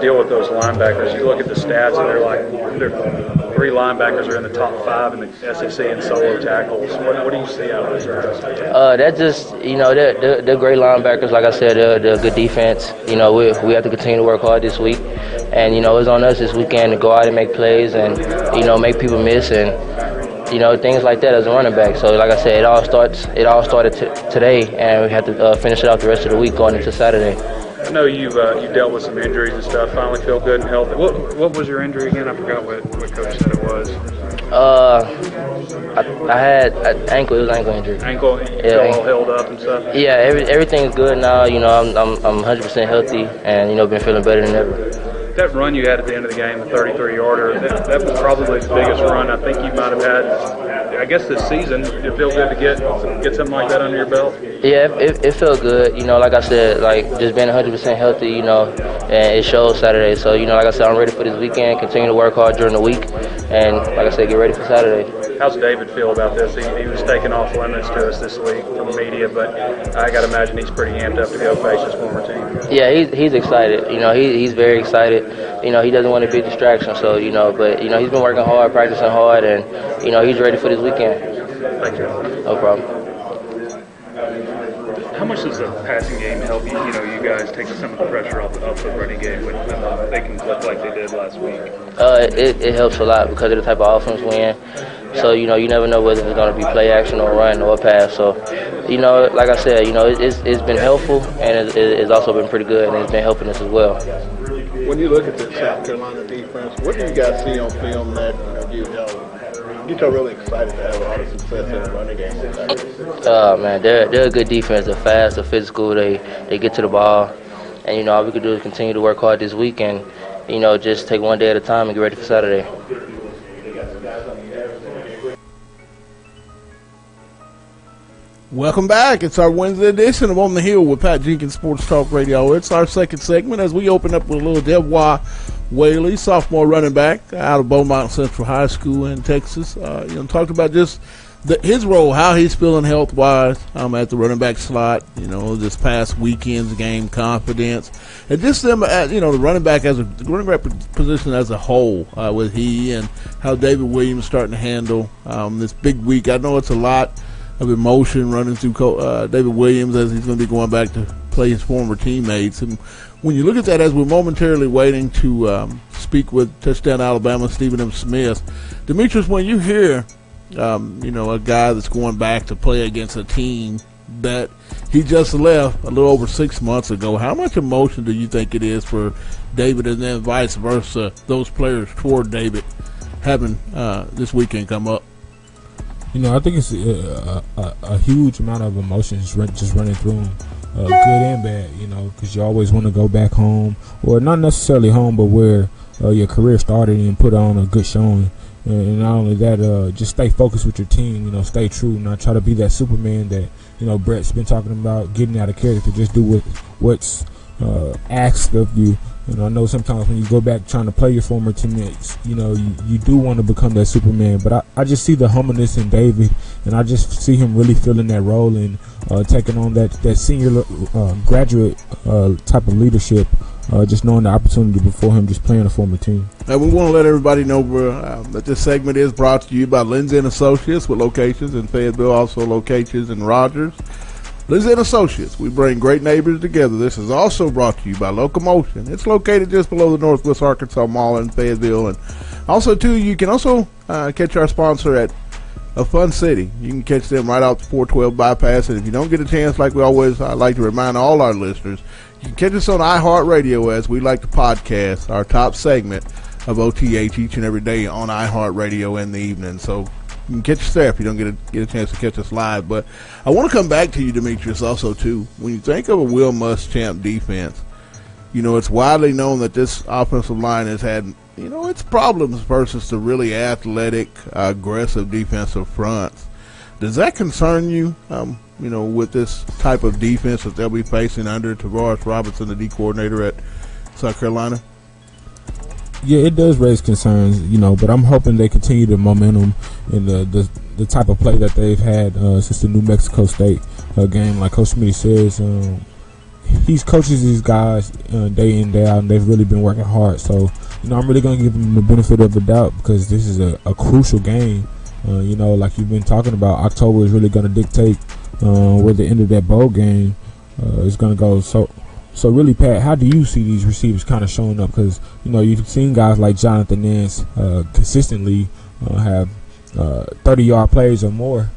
deal with those linebackers? You look at the stats, and they're 3 linebackers are in the top 5 in the SEC in solo tackles. What do you see out of those guys? That just, they're great linebackers. Like I said, they're good defense. We have to continue to work hard this week. And, it's on us this weekend to go out and make plays and, make people miss and, things like that as a running back. So, like I said, it all started today, and we have to finish it out the rest of the week going into Saturday. I know you dealt with some injuries and stuff. Finally feel good and healthy. What was your injury again? I forgot what Coach said it was. I had an ankle. It was an ankle injury. Ankle? Yeah. All held up and stuff? Yeah, everything's good now. I'm 100% healthy and, been feeling better than ever. That run you had at the end of the game, the 33-yarder, that was probably the biggest run I think you might have had, I guess, this season. Did it feel good to get something like that under your belt? Yeah, it felt good. Like I said, just being 100% healthy, and it shows Saturday. So, like I said, I'm ready for this weekend, continue to work hard during the week, and, like I said, get ready for Saturday. How's David feel about this? He was taking off limits to us this week from the media, but I got to imagine he's pretty amped up to go face his former team. Yeah, he's excited. He's very excited. He doesn't want to be a distraction, so, but, he's been working hard, practicing hard, and, he's ready for this weekend. Thank you. No problem. How much does the passing game help you? You guys take some of the pressure off the running game when they can clip like they did last week? It helps a lot because of the type of offense we're in. So, you never know whether it's going to be play action or run or pass. So, like I said, it's been helpful and it's also been pretty good and it's been helping us as well. When you look at the South Carolina defense, what do you guys see on film that you're really excited to have a lot of success in the running game? Man, they're a good defense. They're fast, they're physical, they get to the ball. And, all we can do is continue to work hard this week and, just take one day at a time and get ready for Saturday. Welcome back. It's our Wednesday edition of On the Hill with Pat Jenkins Sports Talk Radio. It's our second segment as we open up with a little Devwah Whaley, sophomore running back out of Beaumont Central High School in Texas. Talked about just his role, how he's feeling health-wise at the running back slot, this past weekend's game, confidence, and just them, the running back position as a whole with he and how David Williams starting to handle this big week. I know it's a lot of emotion running through David Williams as he's going to be going back to play his former teammates. And when you look at that, as we're momentarily waiting to speak with Touchdown Alabama Stephen M. Smith, Demetrius, when you hear, a guy that's going back to play against a team that he just left a little over 6 months ago, how much emotion do you think it is for David and then vice versa, those players toward David having this weekend come up? I think it's a huge amount of emotions just running through him, good and bad, because you always want to go back home, or not necessarily home, but where your career started and put on a good showing. And not only that, just stay focused with your team, stay true, not try to be that Superman that, Brett's been talking about, getting out of character, just do what's asked of you. I know sometimes when you go back trying to play your former teammates, you do want to become that Superman. But I just see the humbleness in David, and I just see him really feeling that role and taking on that senior graduate type of leadership, just knowing the opportunity before him just playing a former team. And we want to let everybody know that this segment is brought to you by Lindsay & Associates with locations in Fayetteville, also locations in Rogers. Lindsay & Associates, we bring great neighbors together. This is also brought to you by Locomotion. It's located just below the Northwest Arkansas Mall in Fayetteville. And also, too, you can also catch our sponsor at a Fun City. You can catch them right off the 412 bypass. And if you don't get a chance, like we always like to remind all our listeners, you can catch us on iHeartRadio as we like to podcast our top segment of OTH each and every day on iHeartRadio in the evening. So you can catch us there if you don't get a chance to catch us live. But I want to come back to you, Demetrius, also, too. When you think of a Will Muschamp defense, it's widely known that this offensive line has had, its problems versus the really athletic, aggressive defensive fronts. Does that concern you, with this type of defense that they'll be facing under Tavares Robinson, the D coordinator at South Carolina? Yeah, it does raise concerns, but I'm hoping they continue the momentum and the type of play that they've had since the New Mexico State game. Like Coach Smitty says, he's coaches these guys day in, day out, and they've really been working hard. So, I'm really going to give him the benefit of the doubt because this is a crucial game. Like you've been talking about, October is really going to dictate where the end of that bowl game is going to go. So really, Pat, how do you see these receivers kind of showing up? Because, you've seen guys like Jonathan Nance consistently have 30-yard plays or more,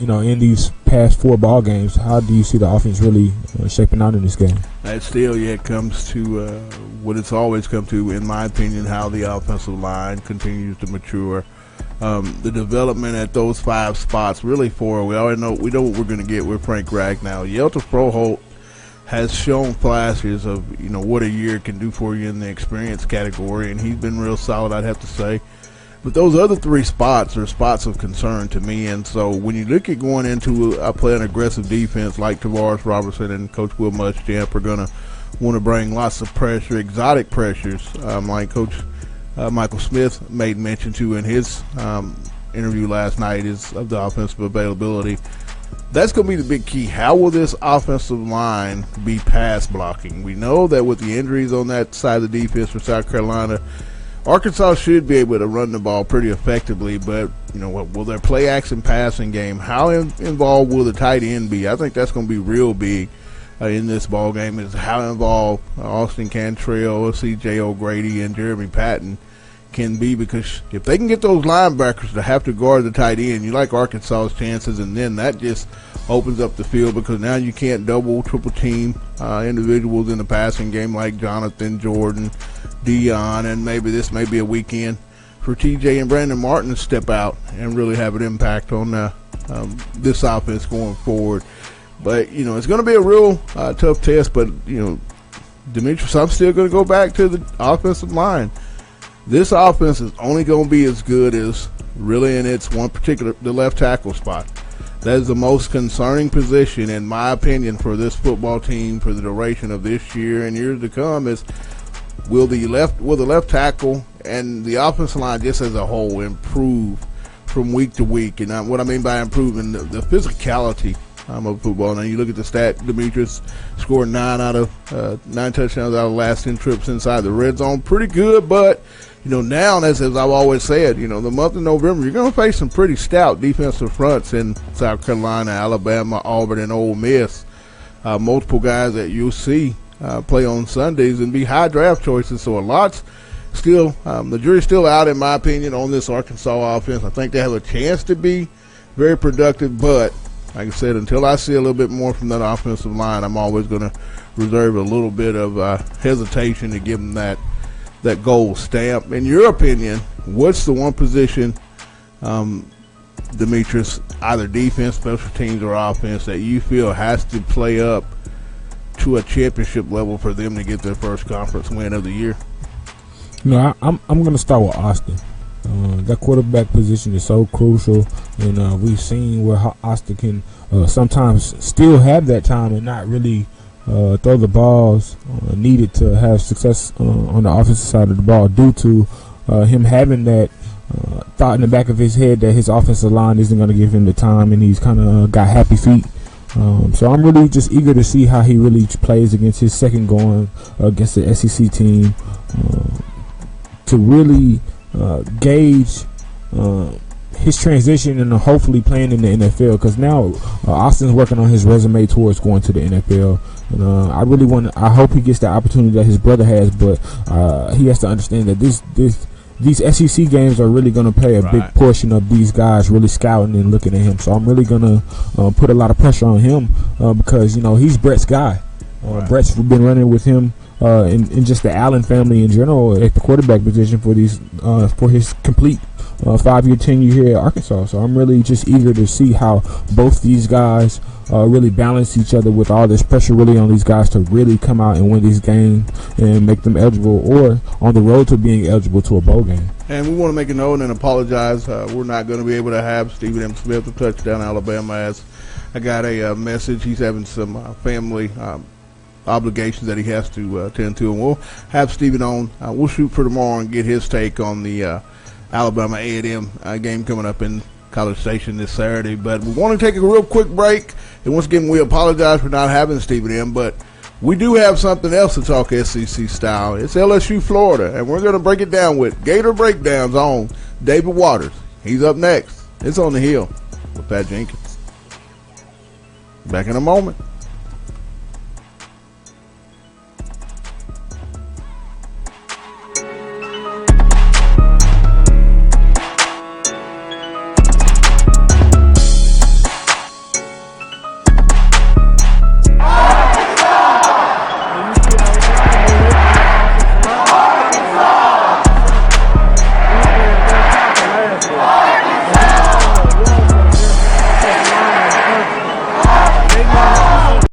in these past 4 ball games. How do you see the offense really shaping out in this game? That still yet comes to what it's always come to, in my opinion, how the offensive line continues to mature. The development at those 5 spots, really 4. We already know what we're going to get with Frank Ragnow. Yelta Froholt has shown flashes of what a year can do for you in the experience category, and he's been real solid, I'd have to say. But those other 3 spots are spots of concern to me, and so when you look at going into play an aggressive defense like Tavares Robertson and Coach Will Muschamp are going to want to bring lots of pressure, exotic pressures, like Coach Michael Smith made mention to in his interview last night is of the offensive availability. That's going to be the big key. How will this offensive line be pass blocking? We know that with the injuries on that side of the defense for South Carolina, Arkansas should be able to run the ball pretty effectively, but will their play action passing game, how involved will the tight end be? I think that's going to be real big in this ball game, is how involved Austin Cantrell, C.J. O'Grady, and Jeremy Patton can be, because if they can get those linebackers to have to guard the tight end, you like Arkansas's chances, and then that just opens up the field because now you can't double, triple team individuals in the passing game like Jonathan, Jordan, Dion, and maybe this may be a weekend for TJ and Brandon Martin to step out and really have an impact on this offense going forward. But, it's going to be a real tough test, but, Demetrius, I'm still going to go back to the offensive line. This offense is only going to be as good as really in its one particular, the left tackle spot. That is the most concerning position, in my opinion, for this football team for the duration of this year and years to come is will the left tackle and the offensive line just as a whole improve from week to week. And what I mean by improving, the physicality of football. Now you look at the stat, Demetrius scored 9 touchdowns out of the last 10 trips inside the red zone. Pretty good, but now, as I've always said, the month of November, you're going to face some pretty stout defensive fronts in South Carolina, Alabama, Auburn, and Ole Miss. Multiple guys that you'll see play on Sundays and be high draft choices. So a lot's still, the jury's still out, in my opinion, on this Arkansas offense. I think they have a chance to be very productive, but like I said, until I see a little bit more from that offensive line, I'm always going to reserve a little bit of hesitation to give them that gold stamp. In your opinion, what's the one position, Demetrius, either defense, special teams, or offense, that you feel has to play up to a championship level for them to get their first conference win of the year? I'm going to start with Austin. That quarterback position is so crucial, and we've seen where Austin can sometimes still have that time and not really throw the balls needed to have success on the offensive side of the ball due to him having that thought in the back of his head that his offensive line isn't going to give him the time, and he's kind of got happy feet. So I'm really just eager to see how he really plays against his second going against the SEC team to really gauge his transition and hopefully playing in the NFL, because now Austin's working on his resume towards going to the NFL. And I hope he gets the opportunity that his brother has, but he has to understand that these SEC games are really going to play a big portion of these guys really scouting and looking at him. So I'm really going to put a lot of pressure on him because he's Brett's guy. Brett's been running with him in just the Allen family in general at the quarterback position for his complete 5-year tenure here at Arkansas. So I'm really just eager to see how both these guys really balance each other with all this pressure really on these guys to really come out and win these games and make them eligible or on the road to being eligible to a bowl game. And we want to make a note and apologize. We're not going to be able to have Stephen M. Smith of Touchdown Alabama, as I got a message. He's having some family obligations that he has to attend to, and we'll have Stephen on. We'll shoot for tomorrow and get his take on the Alabama A&M game coming up in College Station this Saturday. But we want to take a real quick break. And once again, we apologize for not having Stephen in, but we do have something else to talk SEC style. It's LSU Florida, and we're going to break it down with Gator Breakdowns on David Waters. He's up next. It's On the Hill with Pat Jenkins. Back in a moment.